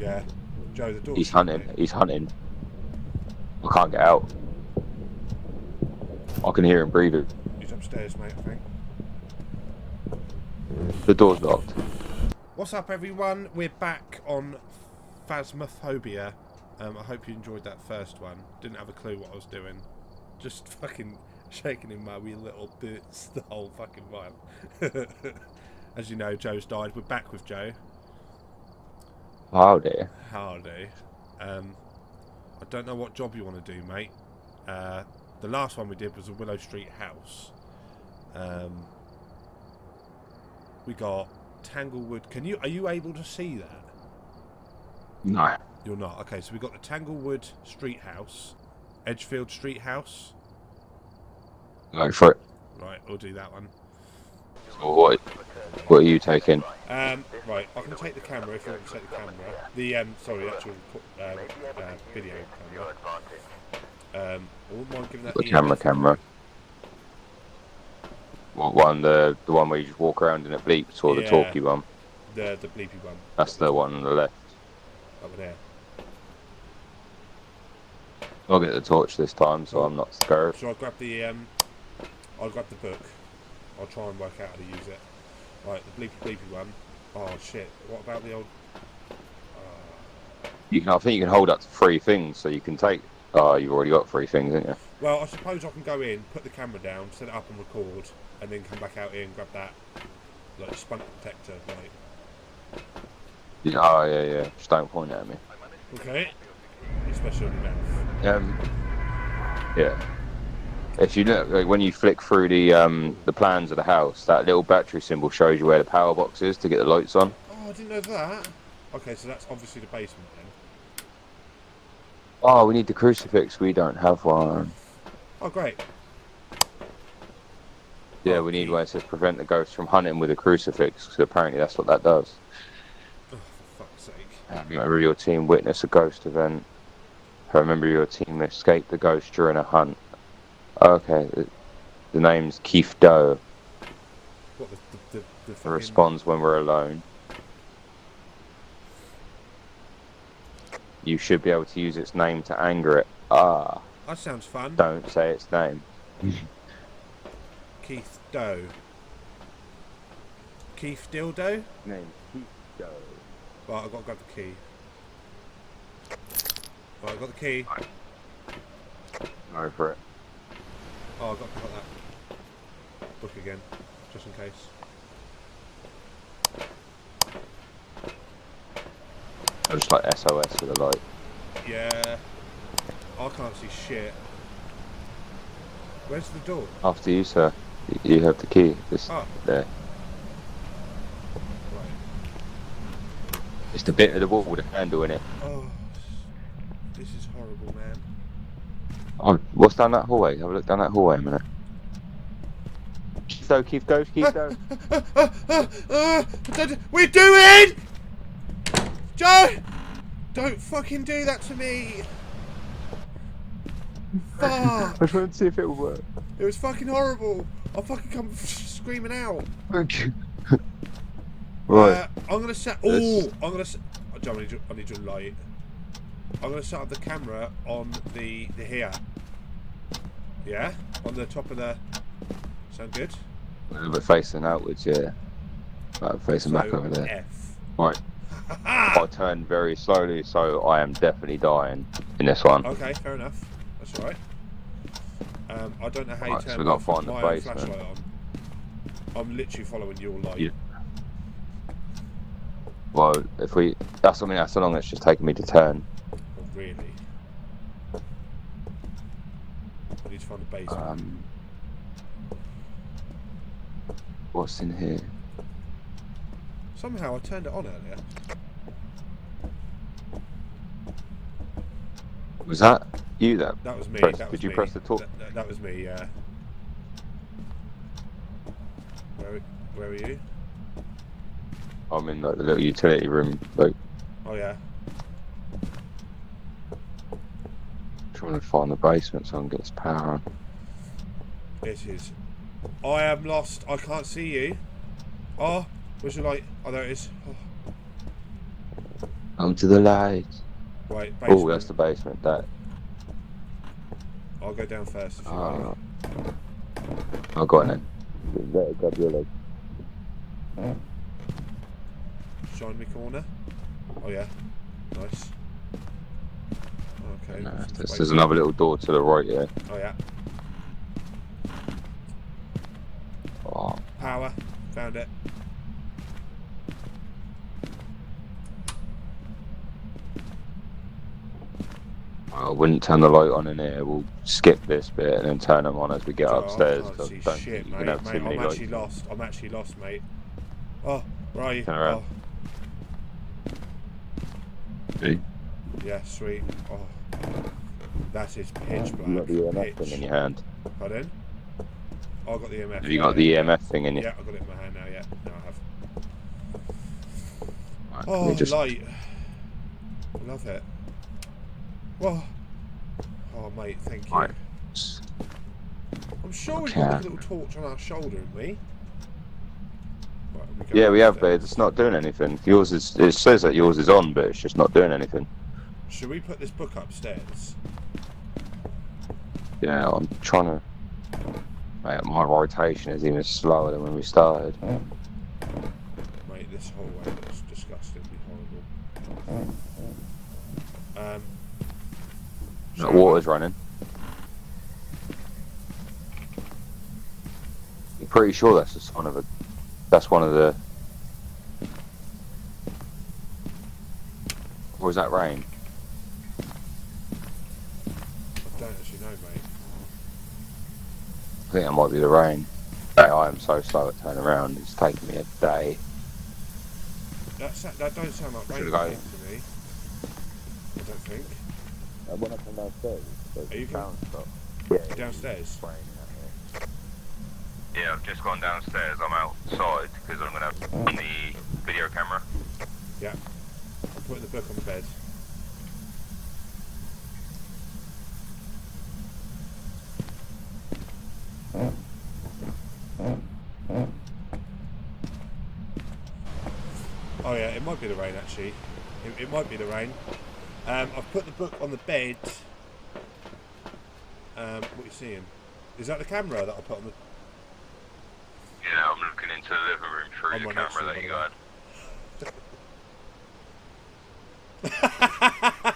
Yeah. Joe, the door's He's shut, hunting. mate. He's hunting. I can't get out. I can hear him breathing. He's upstairs, mate, I think. The door's locked. What's up, everyone? We're back on Phasmophobia. I hope you enjoyed that first one. Didn't have a clue what I was doing. Just fucking shaking in my wee little boots the whole fucking while. As you know, Joe's died. We're back with Joe. Howdy. Howdy. I don't know what job you want to do, mate. The last one we did was a Willow Street house. We got Tanglewood. Are you able to see that? No. You're not. Okay, so we got the Tanglewood Street house, Edgefield Street house. Go for it. Right, we'll do that one. So what are you taking? Right, I can take the camera if you want to take the camera. The sorry, actual video camera. I wouldn't mind giving that The camera. What one? The one where you just walk around and it bleeps, or the talky one? The bleepy one. That's the one on the left. Over there. I'll get the torch this time, so I'm not scared. So I'll grab the book. I'll try and work out how to use it. Right, the bleepy one. Oh shit! What about the old? I think you can hold up to 3 things, so you can take. Oh, you've already got 3 things, haven't you? Well, I suppose I can go in, put the camera down, set it up and record, and then come back out here and grab that, like, spunk detector, like. Oh yeah. Just don't point at me. Okay. Especially on your mouth. Yeah. If you look, like, when you flick through the plans of the house, that little battery symbol shows you where the power box is to get the lights on. Oh, I didn't know that. Okay, so that's obviously the basement then. Oh, we need the crucifix. We don't have one. Oh, great. Yeah, we need one to prevent the ghost from hunting with a crucifix, because apparently that's what that does. Oh, for fuck's sake. Remember your team witnessed a ghost event. Remember your team escaped the ghost during a hunt. Okay, the name's Keith Doe. What, the fucking... Responds when we're alone. You should be able to use its name to anger it. Ah. That sounds fun. Don't say its name. Keith Doe. Keith Dildo? Name Keith Doe. Right, I've got to grab the key. Right, I've got the key. Go for it. Oh, I've got to pick up that book again, just in case. I just like SOS with a light. Yeah. I can't see shit. Where's the door? After you, sir. You have the key. There. Right. It's the bit of the wall with a handle in it. Oh, this is horrible, man. Oh, what's down that hallway? Have a look down that hallway a minute. Keith Doe. We're doing! Joe! Don't fucking do that to me! Fuck! I just wanted to see if it would work. It was fucking horrible! I'll fucking come screaming out. Right. I'm gonna set. Oh, I'm gonna. Joe, I need your light. I'm gonna set up the camera on the here. Yeah, on the top of the. Sound good? We're facing outwards, yeah. Right, facing back over there. F. Right. I turned very slowly, so I am definitely dying in this one. Okay, fair enough. That's all right. I don't know how you Right, turn so we gotta find my the own basement. flashlight on. I'm literally following your light. Yeah. Well, if we... That's so long it's just taking me to turn. Oh, really? I need to find the basement. What's in here? Somehow I turned it on earlier. Was that you that? That was me. Did you press the talk? That was me, yeah. Where are you? I'm in like the little utility room, like Oh yeah. trying to find the basement so I can get this power on. It is. I am lost. I can't see you. Oh, where's your light? Oh, there it is. Oh. Come to the light. Right, Oh, that's basement. the basement. That. I'll go down first if you like. I'll go on then. Better grab your leg. Shine me corner. Oh yeah, nice. Okay. No, what's in this there's another little door to the right here. Oh yeah. Oh, Power. Found it. I wouldn't turn the light on in here. We'll skip this bit and then turn them on as we get upstairs. I can't 'Cause see I don't shit, think you mate. can have too many I'm lights. actually lost. I'm actually lost, mate. Oh, where are you? Turn around. Oh, yeah, sweet. Oh, that is pitch black. You got the EMF thing in your hand. Pardon? Oh, I got the EMF. Have you got the EMF thing in your? Yeah, I got it in my hand now. Yeah, no, I have. Right, Oh, let me just... light. I love it. Whoa. Oh, mate, thank you. Right. I'm sure we've got a little torch on our shoulder, haven't we? Right, Yeah, we have, but it's not doing anything. Yours is. It says that yours is on, but it's just not doing anything. Should we put this book upstairs? Yeah, I'm trying to. Mate, my rotation is even slower than when we started. Mate, this whole way looks disgustingly horrible. The water's running. I'm pretty sure that's just one of the. That's one of the. Or was that rain? I don't actually know, mate. I think that might be the rain. Mate, I am so slow at turning around. It's taking me a day. That don't sound like rain to me. I don't think. When I come downstairs, are you downstairs? Yeah, I've just gone downstairs. I'm outside because I'm going to have on the video camera. Yeah. I'm putting the book on the bed. Oh yeah, it might be the rain actually. It might be the rain. I've put the book on the bed. What are you seeing? Is that the camera that I put on the... Yeah, I'm looking into the living room through the camera that you got.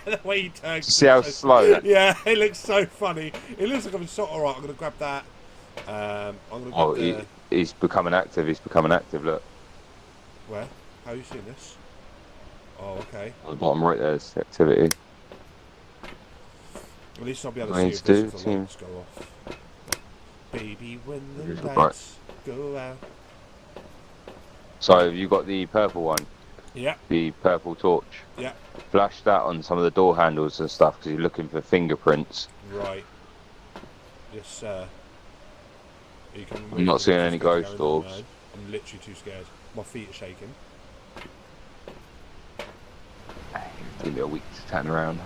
The way he turns. See how slow that... Yeah, it looks so funny. It looks like I'm so... Alright, I'm going to grab that. I'm going to grab the... he's becoming active. He's becoming active, look. Where? How are you seeing this? Oh, okay. On the bottom right there's activity. At least I'll be able to see if the lights go off. Baby, when the lights go out. So have you got the purple one? Yeah. The purple torch? Yeah. Flash that on some of the door handles and stuff because you're looking for fingerprints. Right. Yes, sir. I'm not seeing any ghost orbs. I'm literally too scared. My feet are shaking. Give me a week to turn around.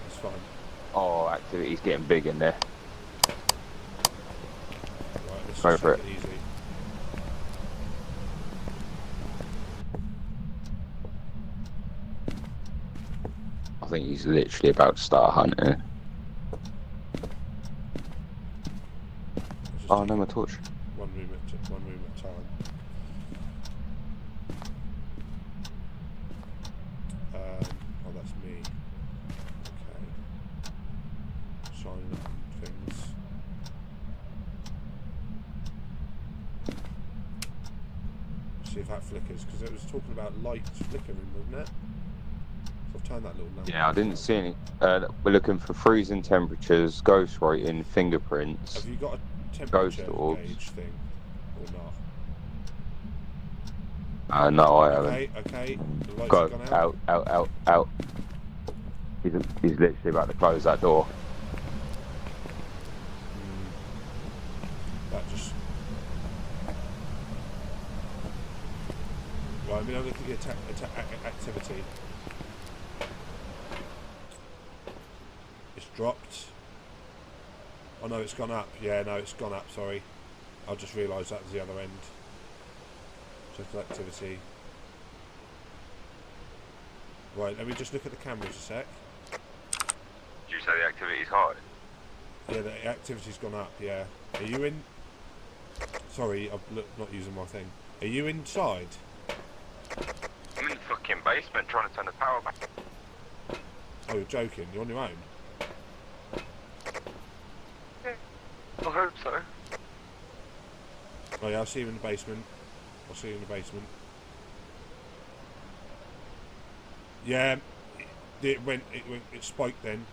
It's fine. Oh, activity's getting big in there. Right, let's Go just for take it. it easy. I think he's literally about to start hunting. Oh no, my torch. One room at a time. Oh, that's me. Okay. Signing up on things. See if that flickers, because it was talking about lights flickering, wasn't it? So I've turned that little lamp. Yeah, I didn't see any. We're looking for freezing temperatures, ghost writing, fingerprints. Have you got a temperature gauge thing, or not? No, I haven't. Okay. The lights Go, have gone out. out. He's literally about to close that door. That just... Right, I'm looking at the activity. It's dropped. Oh no, it's gone up. Yeah, no, it's gone up, sorry. I just realised that was the other end. Check activity. Right, let me just look at the cameras a sec. Did you say the activity's high? Yeah, the activity's gone up, yeah. Are you in... Sorry, I'm not using my thing. Are you inside? I'm in the fucking basement trying to turn the power back. Oh, you're joking. You're on your own? Yeah, I hope so. Oh yeah, I'll see you in the basement. I'll see you in the basement. Yeah, it spiked then.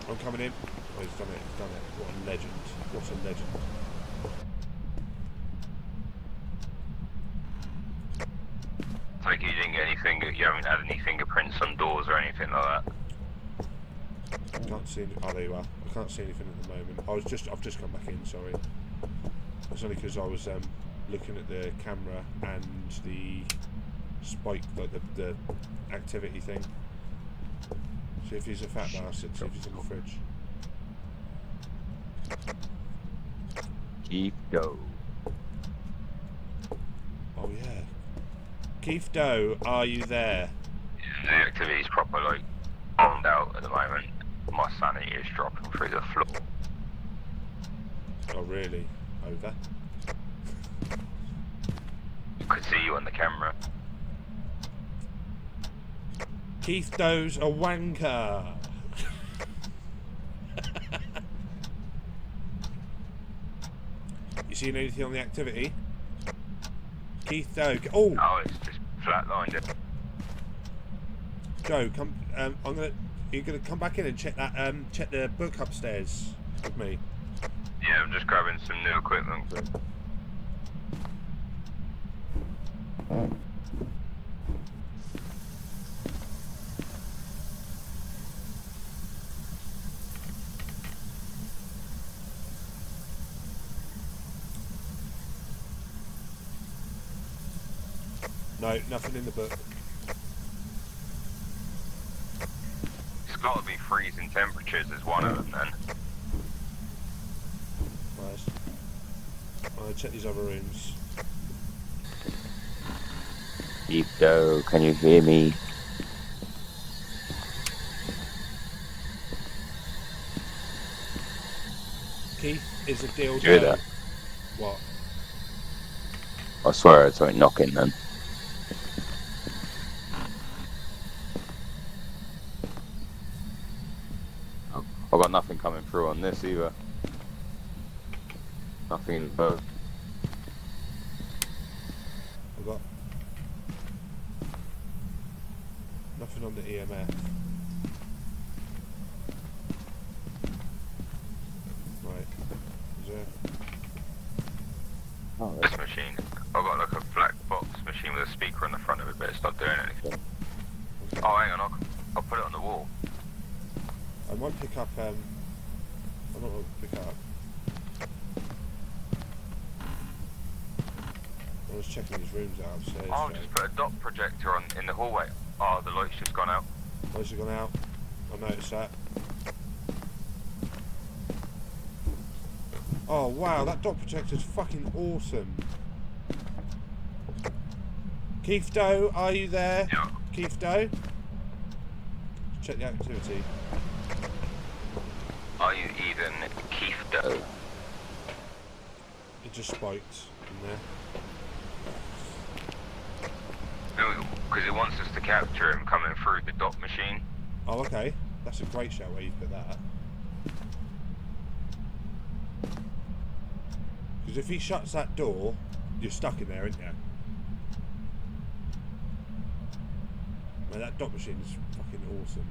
I'm coming in. Oh, he's done it, he's done it. What a legend. What a legend. Take it you didn't get anything, you haven't had any fingerprints on doors or anything like that? Can't see any, oh there you are. I can't see anything at the moment. I've just come back in, sorry. It's only because I was looking at the camera and the spike, like the activity thing. See if he's a fat bastard, see if he's in the fridge. Keep go. Oh yeah. Keith Doe, are you there? The activity's proper, like, bombed out at the moment. My sanity is dropping through the floor. Oh really? Over? I could see you on the camera. Keith Doe's a wanker! You seen anything on the activity? Keith Doe. Oh! Oh, it's just flatlined. Joe, come. You're gonna come back in and check that. Check the book upstairs with me. Yeah, I'm just grabbing some new equipment. No, nothing in the book. It's got to be freezing temperatures as one of them then. Nice. I'll check these other rooms. Deep Doe, can you hear me? Keith is a dildo. Did you hear that? What? I swear I heard something knocking then. I've got nothing coming through on this either. Nothing in the boat. I've got nothing on the EMF. Right. Is there? Oh, this machine. I've got like a black box machine with a speaker on the front of it, but it's not doing anything. Okay. Oh, hang on, I'll put it on the wall. I might pick up. I don't know what to pick up. I was checking these rooms out upstairs. I'll just put a dot projector on in the hallway. Oh, the light's just gone out. Lights have gone out. I noticed that. Oh wow, that dot projector's fucking awesome. Keith Doe, are you there? Yeah. Keith Doe? Check the activity. Are you even Keith Doe? It just spiked in there. No, because it wants us to capture him coming through the dot machine. Oh okay. That's a great shout where you put that. Because if he shuts that door, you're stuck in there, aren't you? Man, that dot machine is fucking awesome.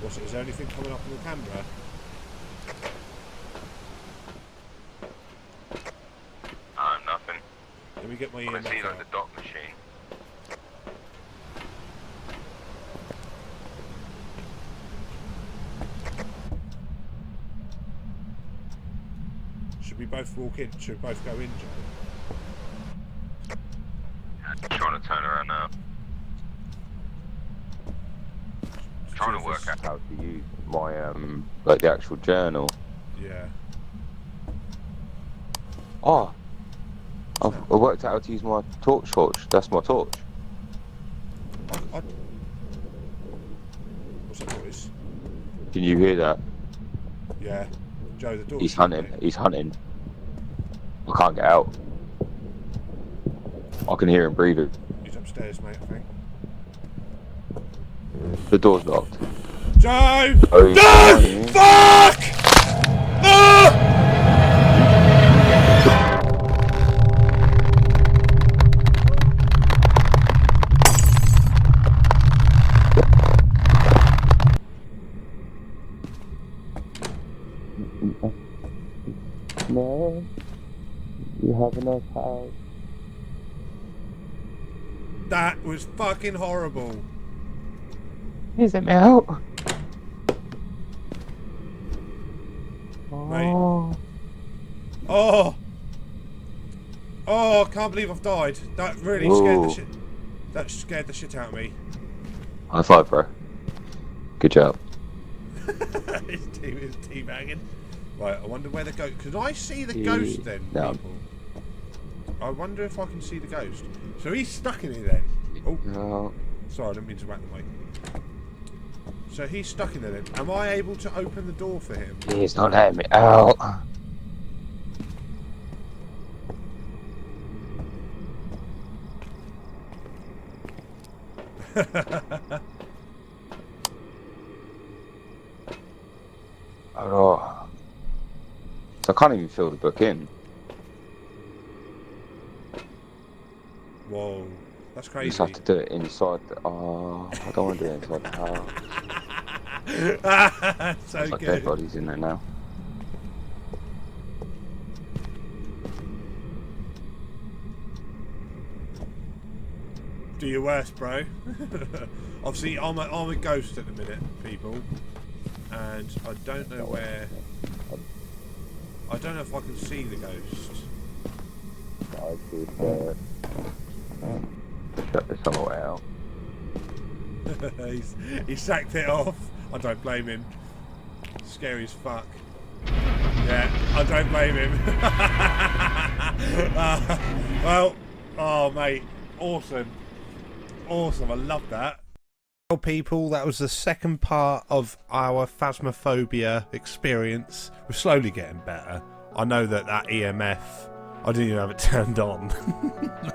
What's it? Is there anything coming up on the camera? Nothing. Let me get my I EMF can see like out. the dot machine. Should we both walk in? Should we both go in, Joe? I'm trying to turn around now. Trying to work out how to use my like the actual journal. Yeah. Oh, I worked out how to use my torch. That's my torch. What's that noise? Can you hear that? Yeah. Joe, the door's He's shut, hunting. mate. He's hunting. I can't get out. I can hear him breathing. He's upstairs, mate, I think. The door's locked. Joe! Oh, No! Fuck! No! No. You have enough house. That was fucking horrible. Is it out? Mate. Oh! Oh, I can't believe I've died. That really scared the shit. That scared the shit out of me. High five, bro. Good job. His team is teabagging. Right, I wonder where the ghost. Can I see the ghost then, No. people? I wonder if I can see the ghost. So he's stuck in it then. Oh, No. sorry, I didn't mean to whack the mic. So he's stuck in there then. Am I able to open the door for him? He's not letting me out. Oh. So I can't even fill the book in. Whoa, that's You crazy. just have to do it inside the... Oh, I don't want to do it inside the house. So There's like good. dead bodies in there now. Do your worst, bro. Obviously, I'm a ghost at the minute, people, and I don't know where. I don't know if I can see the ghost. Shut this on the way out. He sacked it off. I don't blame him. Scary as fuck. Yeah, I don't blame him. Well, oh mate, awesome. Awesome, I love that. Well people, that was the second part of our Phasmophobia experience. We're slowly getting better. I know that EMF, I didn't even have it turned on.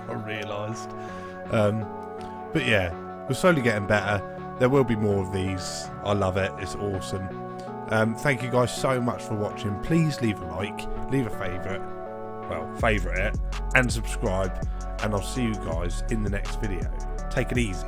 I realised. But yeah, we're slowly getting better. There will be more of these. I love it, it's awesome. Thank you guys so much for watching. Please leave a like, leave a favourite, well, favourite it, and subscribe. And I'll see you guys in the next video. Take it easy.